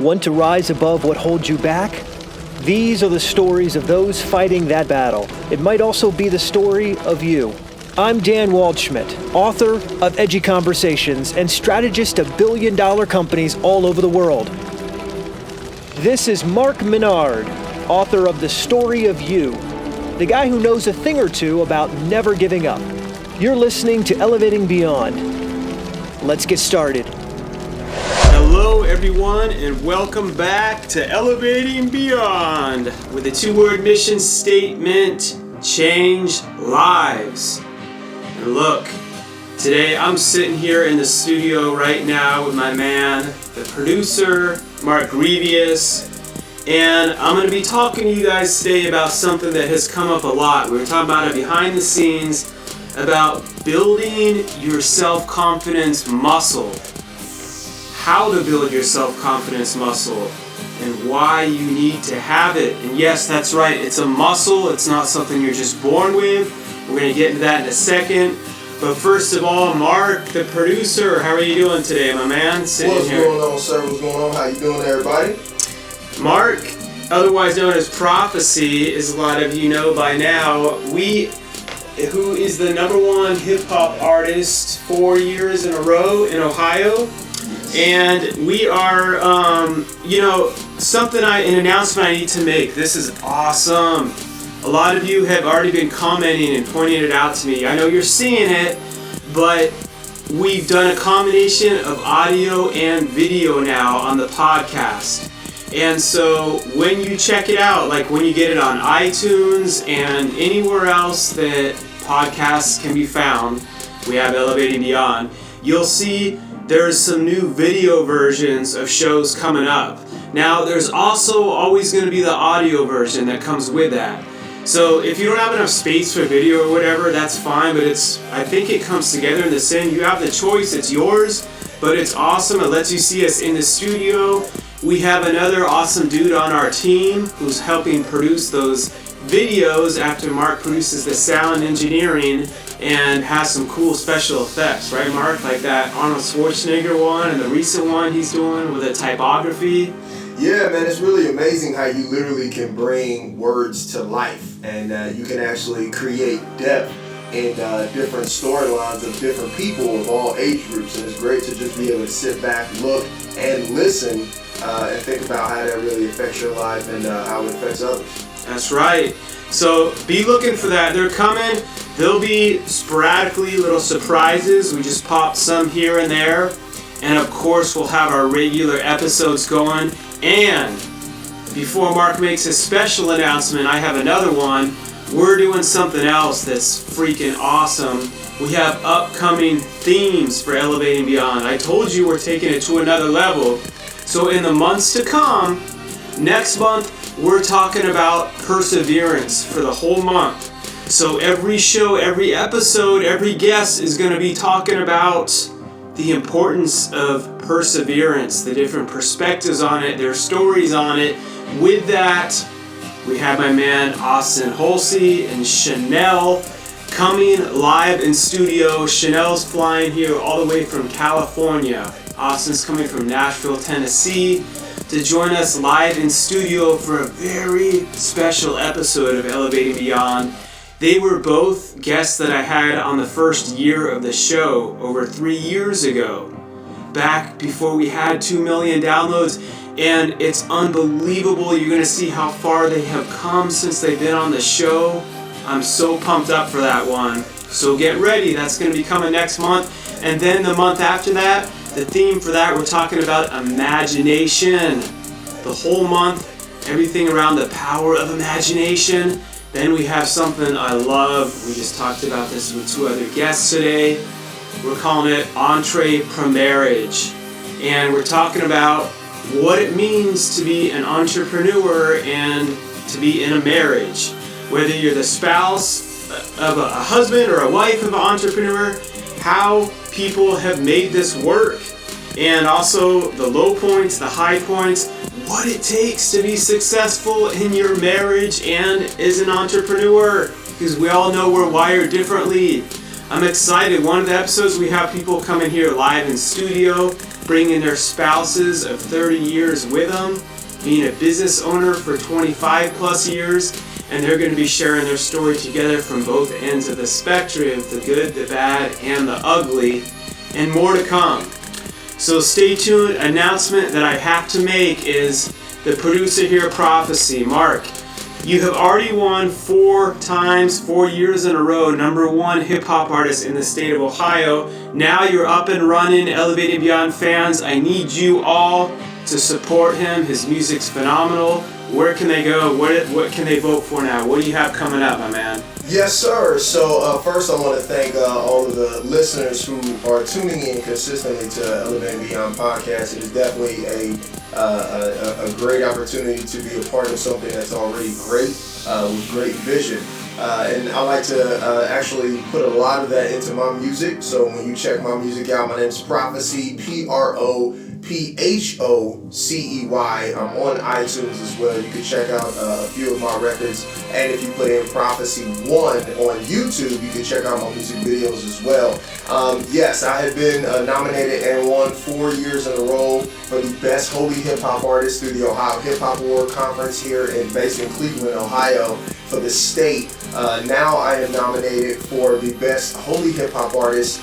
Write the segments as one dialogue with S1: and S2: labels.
S1: Want to rise above what holds you back? These are the stories of those fighting that battle. It might also be the story of you. I'm Dan Waldschmidt, author of Edgy Conversations and strategist of billion-dollar companies all over the world. This is Mark Minard, author of The Story of You, the guy who knows a thing or two about never giving up. You're listening to Elevating Beyond. Let's get started.
S2: Hello everyone and welcome back to Elevating Beyond with a two-word mission statement: change lives. And look, today I'm sitting here in the studio right now with my man, the producer, Mark Grievous, and I'm going to be talking to you guys today about something that has come up a lot. We were talking about it behind the scenes, about building your self-confidence muscle. How to build your self-confidence muscle and why you need to have it. And yes, that's right, it's a muscle. It's not something you're just born with. We're going to get into that in a second. But first of all, Mark, the producer, how are you doing today, my man?
S3: What's going on, sir? What's going on? How you doing, everybody?
S2: Mark, otherwise known as Prophecy, as a lot of you know by now, who is the #1 hip-hop artist 4 years in a row in Ohio. And we are, an announcement I need to make. This is awesome. A lot of you have already been commenting and pointing it out to me. I know you're seeing it, but we've done a combination of audio and video now on the podcast. And so when you check it out, like when you get it on iTunes and anywhere else that podcasts can be found, we have Elevating Beyond, you'll see there's some new video versions of shows coming up. Now, there's also always going to be the audio version that comes with that. So if you don't have enough space for video or whatever, that's fine, but I think it comes together in the same. You have the choice, it's yours, but it's awesome. It lets you see us in the studio. We have another awesome dude on our team who's helping produce those videos after Mark produces the sound engineering and has some cool special effects, right, Mark? Like that Arnold Schwarzenegger one and the recent one he's doing with the typography.
S3: Yeah, man, it's really amazing how you literally can bring words to life, and you can actually create depth in different storylines of different people of all age groups, and it's great to just be able to sit back, look, and listen, and think about how that really affects your life and how it affects others.
S2: That's right. So be looking for that. They're coming. There'll be sporadically little surprises. We just popped some here and there. And of course, we'll have our regular episodes going. And before Mark makes his special announcement, I have another one. We're doing something else that's freaking awesome. We have upcoming themes for Elevating Beyond. I told you we're taking it to another level. So in the months to come, next month, we're talking about perseverance for the whole month. So every show, every episode, every guest is going to be talking about the importance of perseverance, the different perspectives on it, their stories on it. With that, we have my man Austin Holsey and Chanel coming live in studio. Chanel's flying here all the way from California. Austin's coming from Nashville, Tennessee, to join us live in studio for a very special episode of Elevating Beyond. They were both guests that I had on the first year of the show over 3 years ago, back before we had 2 million downloads, and it's unbelievable. You're going to see how far they have come since they've been on the show. I'm so pumped up for that one. So get ready, that's going to be coming next month. And then the month after that, the theme for that, we're talking about imagination. The whole month, everything around the power of imagination. Then we have something I love. We just talked about this with 2 other guests today. We're calling it Entree Pre-Marriage. And we're talking about what it means to be an entrepreneur and to be in a marriage. Whether you're the spouse of a husband or a wife of an entrepreneur, how people have made this work, and also the low points, the high points, what it takes to be successful in your marriage and as an entrepreneur, because we all know we're wired differently. I'm excited. One of the episodes we have people coming here live in studio, bringing their spouses of 30 years with them, being a business owner for 25 plus years, and they're going to be sharing their story together from both ends of the spectrum, the good, the bad, and the ugly, and more to come. So stay tuned. Announcement that I have to make is the producer here, Prophecy, Mark. You have already won 4 times, 4 years in a row, #1 hip-hop artist in the state of Ohio. Now you're up and running, Elevating Beyond fans. I need you all to support him. His music's phenomenal. Where can they go? What can they vote for now? What do you have coming up, my man?
S3: Yes, sir. So first I want to thank all of the listeners who are tuning in consistently to Elevating Beyond podcast. It is definitely a great opportunity to be a part of something that's already great, with great vision. And I like to actually put a lot of that into my music. So when you check my music out, my name is Prophecy, PROPHOCEY. I'm on iTunes as well. You can check out a few of my records. And if you put in Prophecy 1 on YouTube, you can check out my music videos as well. Yes, I have been nominated and won 4 years in a row for the Best Holy Hip Hop Artist through the Ohio Hip Hop Award Conference here based in Cleveland, Ohio for the state. Now I am nominated for the Best Holy Hip Hop Artist,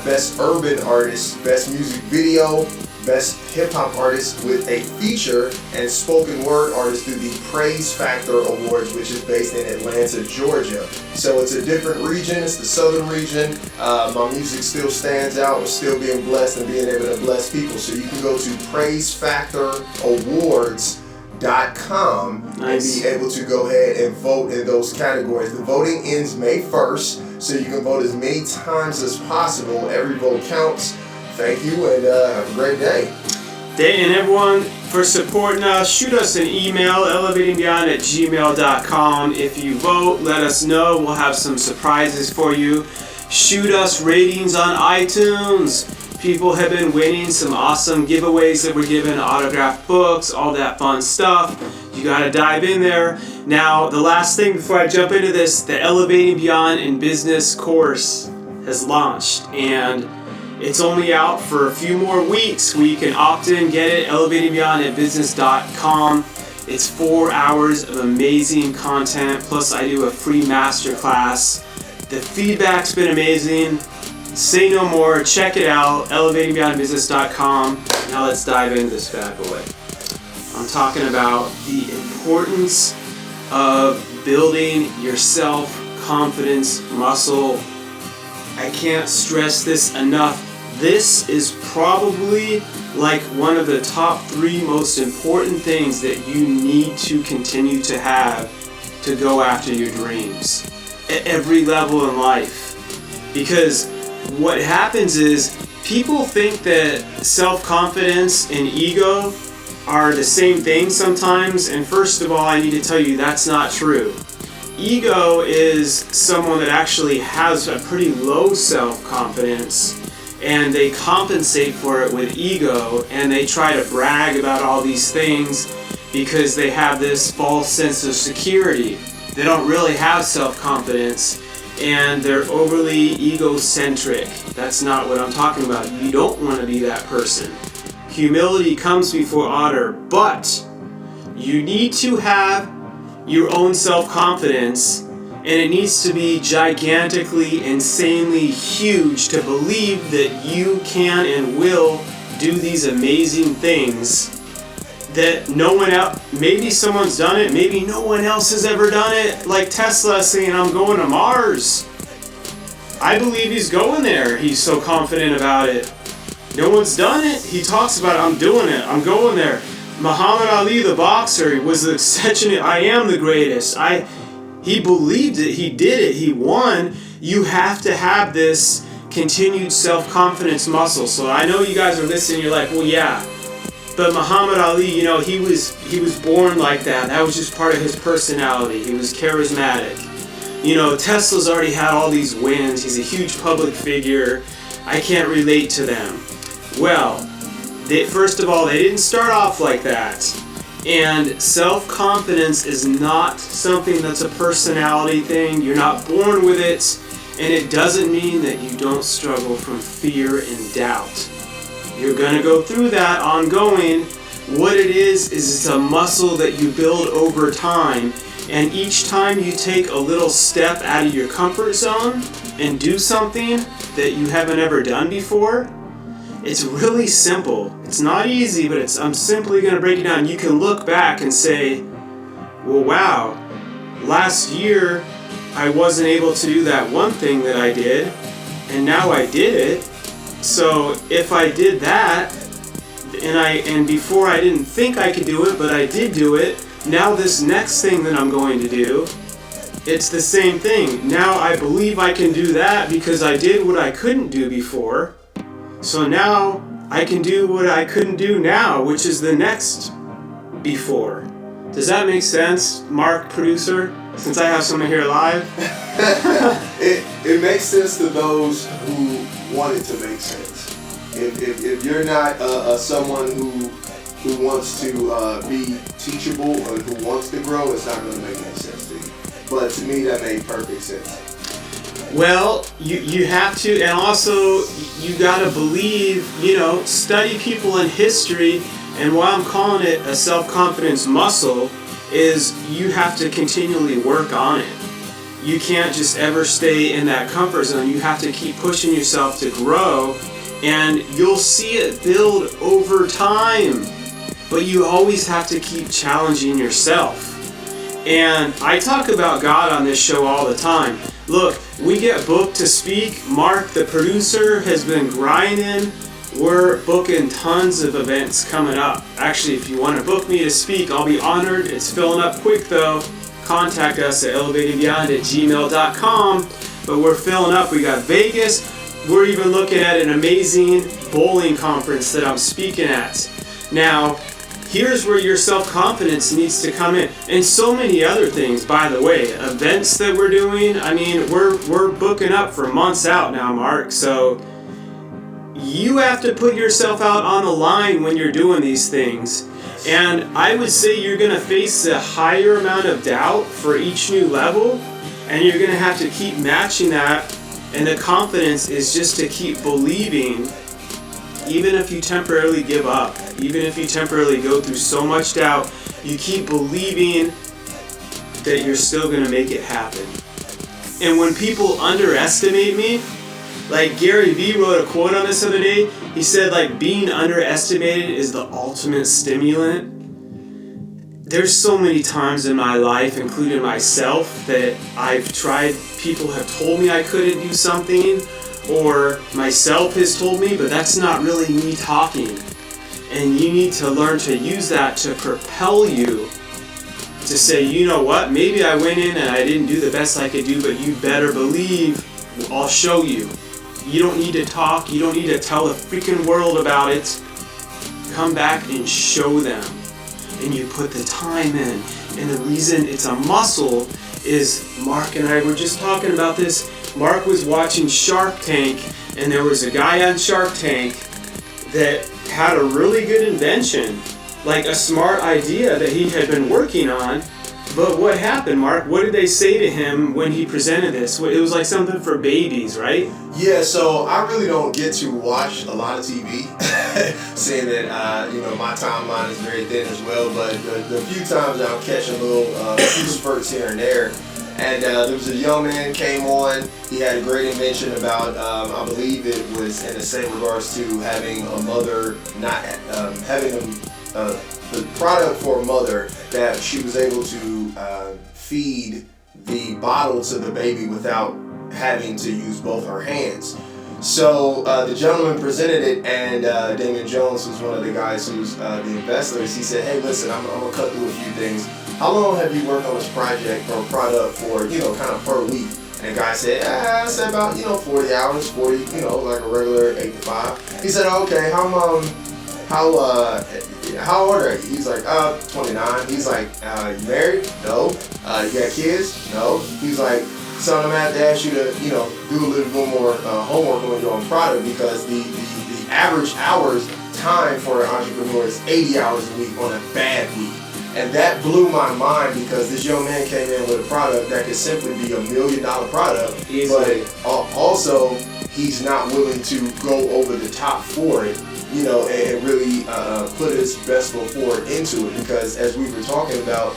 S3: Best Urban Artist, Best Music Video, Best Hip Hop Artist with a Feature, and Spoken Word Artist through the Praise Factor Awards, which is based in Atlanta, Georgia. So it's a different region, it's the southern region. My music still stands out. We're still being blessed and being able to bless people. So you can go to PraiseFactorAwards.com and be able to go ahead and vote in those categories. The voting ends May 1st, so you can vote as many times as possible. Every vote counts. Thank you, and have a great day.
S2: And everyone, for supporting us, shoot us an email, elevatingbeyond@gmail.com. If you vote, let us know. We'll have some surprises for you. Shoot us ratings on iTunes. People have been winning some awesome giveaways that we're giving, autographed books, all that fun stuff. You got to dive in there. Now, the last thing before I jump into this, the Elevating Beyond in Business course has launched, and it's only out for a few more weeks where you can opt in, get it, elevatingbeyond@business.com. It's 4 hours of amazing content, plus I do a free masterclass. The feedback's been amazing. Say no more, check it out, elevatingbeyondbusiness.com. Now let's dive into this bad boy. I'm talking about the importance of building your self-confidence muscle. I can't stress this enough. This is probably like one of the top 3 most important things that you need to continue to have to go after your dreams at every level in life. Because what happens is people think that self-confidence and ego are the same thing sometimes, and first of all, I need to tell you that's not true. Ego is someone that actually has a pretty low self-confidence, and they compensate for it with ego, and they try to brag about all these things because they have this false sense of security. They don't really have self-confidence, and they're overly egocentric. That's not what I'm talking about. You don't want to be that person. Humility comes before honor, but you need to have your own self-confidence, and it needs to be gigantically, insanely huge to believe that you can and will do these amazing things that no one else, maybe someone's done it, maybe no one else has ever done it, like Tesla saying, I'm going to Mars. I believe he's going there. He's so confident about it. No one's done it. He talks about, I'm doing it, I'm going there. Muhammad Ali, the boxer, was the exception. I am the greatest. He believed it. He did it. He won. You have to have this continued self-confidence muscle. So I know you guys are listening. You're like, well, yeah, but Muhammad Ali, you know, he was born like that. That was just part of his personality. He was charismatic. You know, Tesla's already had all these wins. He's a huge public figure. I can't relate to them. Well, first of all, they didn't start off like that. And self-confidence is not something that's a personality thing. You're not born with it. And it doesn't mean that you don't struggle from fear and doubt. You're gonna go through that ongoing. What it is it's a muscle that you build over time. And each time you take a little step out of your comfort zone and do something that you haven't ever done before, it's really simple. It's not easy, but I'm simply gonna break it down. You can look back and say, well, wow, last year I wasn't able to do that one thing that I did, and now I did it. So if I did that, and before I didn't think I could do it, but I did do it, now this next thing that I'm going to do, it's the same thing. Now I believe I can do that because I did what I couldn't do before. So now I can do what I couldn't do now, which is the next before. Does that make sense, Mark, producer? Since I have someone here live?
S3: It makes sense to those who want it to make sense. If you're not someone who wants to be teachable or who wants to grow, it's not going to make any sense to you. But to me, that made perfect sense.
S2: Well, you have to, and also you gotta believe, study people in history, and why I'm calling it a self-confidence muscle is you have to continually work on it. You can't just ever stay in that comfort zone. You have to keep pushing yourself to grow, and you'll see it build over time. But you always have to keep challenging yourself. And I talk about God on this show all the time. Look, we get booked to speak. Mark, the producer, has been grinding. We're booking tons of events coming up. Actually, if you want to book me to speak, I'll be honored. It's filling up quick though. Contact us at elevatedbeyond@gmail.com. But we're filling up. We got Vegas. We're even looking at an amazing bowling conference that I'm speaking at. Now, here's where your self-confidence needs to come in. And so many other things, by the way. Events that we're doing, I mean, we're booking up for months out now, Mark. So you have to put yourself out on the line when you're doing these things. And I would say you're going to face a higher amount of doubt for each new level. And you're going to have to keep matching that. And the confidence is just to keep believing, even if you temporarily give up, even if you temporarily go through so much doubt, you keep believing that you're still going to make it happen. And when people underestimate me, like Gary Vee wrote a quote on this the other day, he said like being underestimated is the ultimate stimulant. There's so many times in my life, including myself, that I've tried, people have told me I couldn't do something, or myself has told me, but that's not really me talking. And you need to learn to use that to propel you to say, you know what, maybe I went in and I didn't do the best I could do, but you better believe I'll show you. You don't need to talk, you don't need to tell the freaking world about it. Come back and show them. And you put the time in. And the reason it's a muscle is Mark and I were just talking about this. Mark was watching Shark Tank, and there was a guy on Shark Tank that had a really good invention, like a smart idea that he had been working on. But what happened, Mark? What did they say to him when he presented this? It was like something for babies, right?
S3: Yeah, so I really don't get to watch a lot of TV, saying that, my timeline is very thin as well, but the few times I'll catch a little few spurts here and there. And there was a young man came on. He had a great invention about, I believe it was in the same regards to having a mother, not having the product for a mother that she was able to feed the bottle to the baby without having to use both her hands. So the gentleman presented it, and Damon Jones, who's one of the guys who's the investors, he said, hey, listen, I'm going to cut through a few things. How long have you worked on this project or product for, kind of per week? And the guy said, I said about, 40 hours, 40, like a regular 8 to 5. He said, okay, how old are you? He's like, 29. He's like, you married? No. You got kids? No. He's like, son, I'm gonna have to ask you to, do a little bit more homework on your own product, because the average hours time for an entrepreneur is 80 hours a week on a bad week. And that blew my mind, because this young man came in with a product that could simply be $1 million product,
S2: easily.
S3: But also he's not willing to go over the top for it. and really put his best foot forward into it. Because as we were talking about,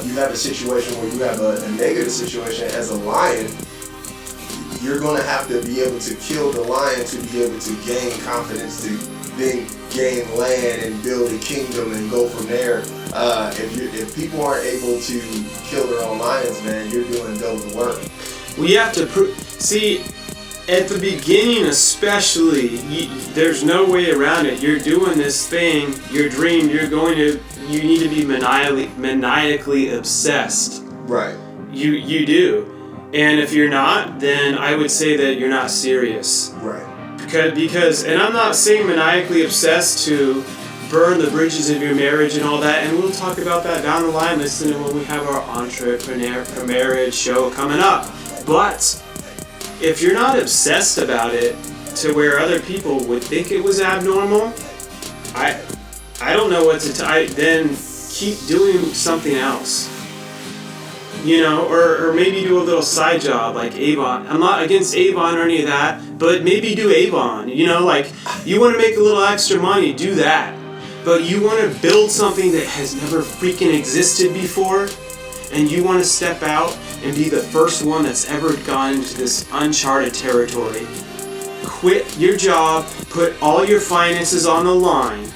S3: you have a situation where you have a negative situation as a lion. You're going to have to be able to kill the lion to be able to gain confidence, to then gain land and build a kingdom and go from there. If people aren't able to kill their own lions, man, you're doing double work.
S2: We have to see at the beginning, especially. There's no way around it. You're doing this thing, your dream. You need to be maniacally obsessed.
S3: Right.
S2: You do. And if you're not, then I would say that you're not serious.
S3: Right.
S2: Because, and I'm not saying maniacally obsessed to burn the bridges of your marriage and all that, and we'll talk about that down the line. Listen to when we have our Entrepreneur for Marriage show coming up. But if you're not obsessed about it to where other people would think it was abnormal, I don't know what to then keep doing something else. Or maybe do a little side job like Avon. I'm not against Avon or any of that, but maybe do Avon. Like you want to make a little extra money, do that. But you want to build something that has never freaking existed before, and you want to step out and be the first one that's ever gone into this uncharted territory. Quit your job, put all your finances on the line,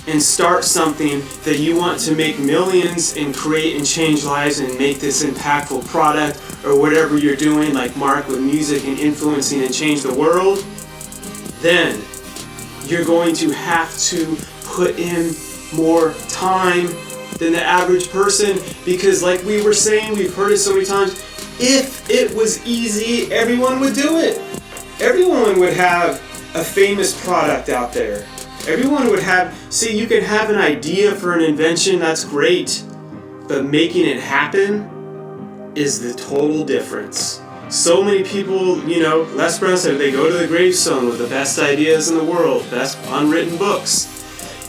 S2: and start something that you want to make millions and create and change lives and make this impactful product or whatever you're doing, like Mark with music and influencing and change the world, then you're going to have to put in more time than the average person, because like we were saying, we've heard it so many times, if it was easy, everyone would do it. Everyone would have a famous product out there. Everyone would you can have an idea for an invention, that's great, but making it happen is the total difference. So many people, Les Brown said they go to the gravestone with the best ideas in the world, best unwritten books.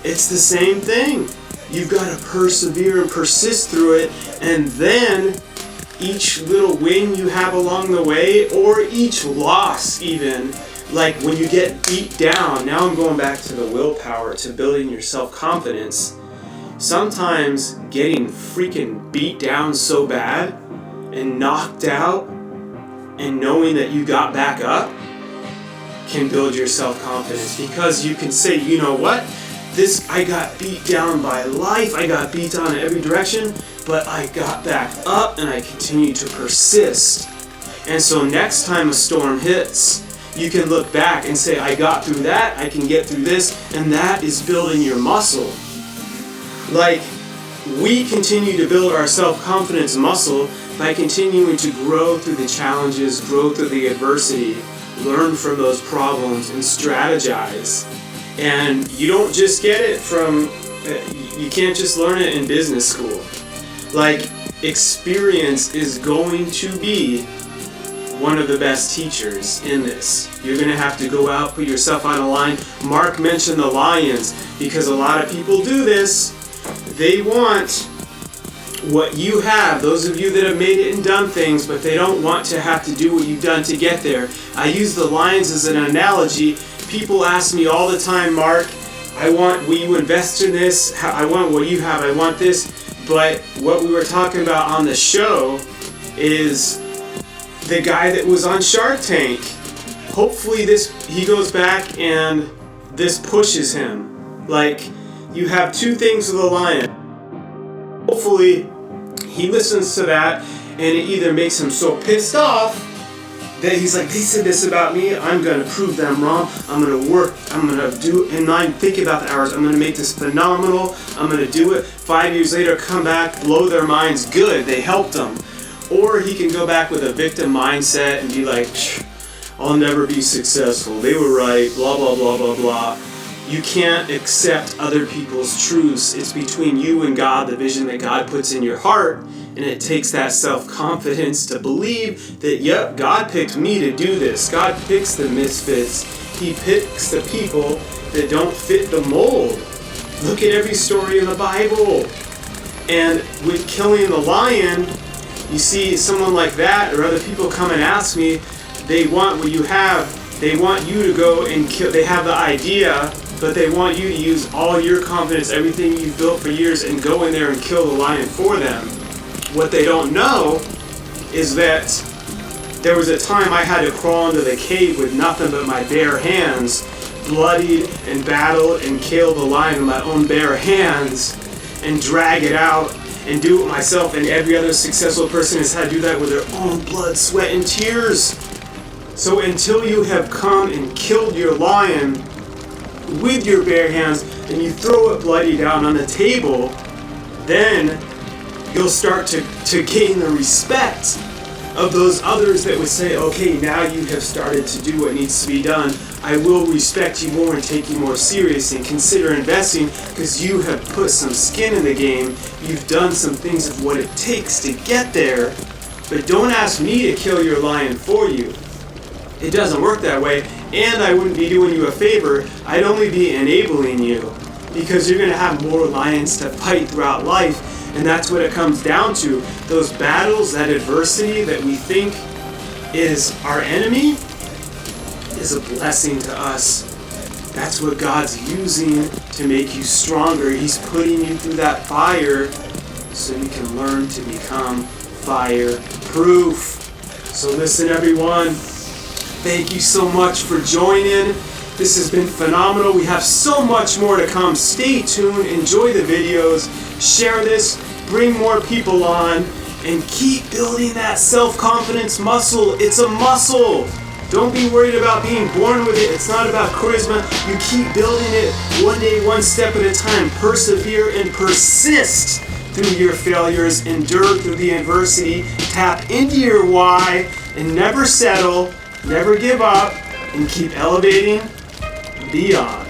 S2: It's the same thing. You've got to persevere and persist through it, and then each little win you have along the way, or each loss even, like when you get beat down, now I'm going back to the willpower, to building your self-confidence. Sometimes getting freaking beat down so bad and knocked out and knowing that you got back up can build your self-confidence, because you can say, you know what? I got beat down by life, I got beat down in every direction, but I got back up and I continue to persist. And so next time a storm hits, you can look back and say, I got through that, I can get through this, and that is building your muscle. Like, we continue to build our self-confidence muscle by continuing to grow through the challenges, grow through the adversity, learn from those problems, and strategize. And you don't just get it you can't just learn it in business school. Like, experience is going to be one of the best teachers in this. You're going to have to go out, put yourself on a line. Mark mentioned the lions, because a lot of people do this. They want what you have, those of you that have made it and done things, but they don't want to have to do what you've done to get there. I use the lions as an analogy. People ask me all the time, Mark, will you invest in this? I want what you have, I want this. But what we were talking about on the show is the guy that was on Shark Tank. Hopefully he goes back and this pushes him. Like, you have two things with a lion. Hopefully he listens to that and it either makes him so pissed off that he's like, they said this about me, I'm going to prove them wrong, I'm going to work, I'm going to do, and I'm thinking about the hours, I'm going to make this phenomenal, I'm going to do it. 5 years later, come back, blow their minds, good, they helped them. Or he can go back with a victim mindset and be like, I'll never be successful, they were right, blah, blah, blah, blah, blah. You can't accept other people's truths. It's between you and God, the vision that God puts in your heart. And it takes that self-confidence to believe that, yep, God picked me to do this. God picks the misfits. He picks the people that don't fit the mold. Look at every story in the Bible. And with killing the lion, you see someone like that, or other people come and ask me, they want what you have. They want you to go and kill. They have the idea but they want you to use all your confidence, everything you've built for years, and go in there and kill the lion for them. What they don't know is that there was a time I had to crawl into the cave with nothing but my bare hands, bloodied and battled and kill the lion with my own bare hands, and drag it out and do it myself. And every other successful person has had to do that with their own blood, sweat, and tears. So until you have come and killed your lion with your bare hands and you throw it bloody down on the table, then you'll start to gain the respect of those others that would say, okay, now you have started to do what needs to be done. I will respect you more and take you more serious and consider investing because you have put some skin in the game. You've done some things of what it takes to get there. But don't ask me to kill your lion for you. It doesn't work that way, and I wouldn't be doing you a favor. I'd only be enabling you because you're going to have more lions to fight throughout life. And that's what it comes down to. Those battles, that adversity that we think is our enemy is a blessing to us. That's what God's using to make you stronger. He's putting you through that fire so you can learn to become fireproof. So listen, everyone, thank you so much for joining. This has been phenomenal. We have so much more to come. Stay tuned, enjoy the videos, share this, bring more people on, and keep building that self-confidence muscle. It's a muscle. Don't be worried about being born with it. It's not about charisma. You keep building it one day, one step at a time. Persevere and persist through your failures. Endure through the adversity. Tap into your why and never settle, never give up, and keep elevating beyond.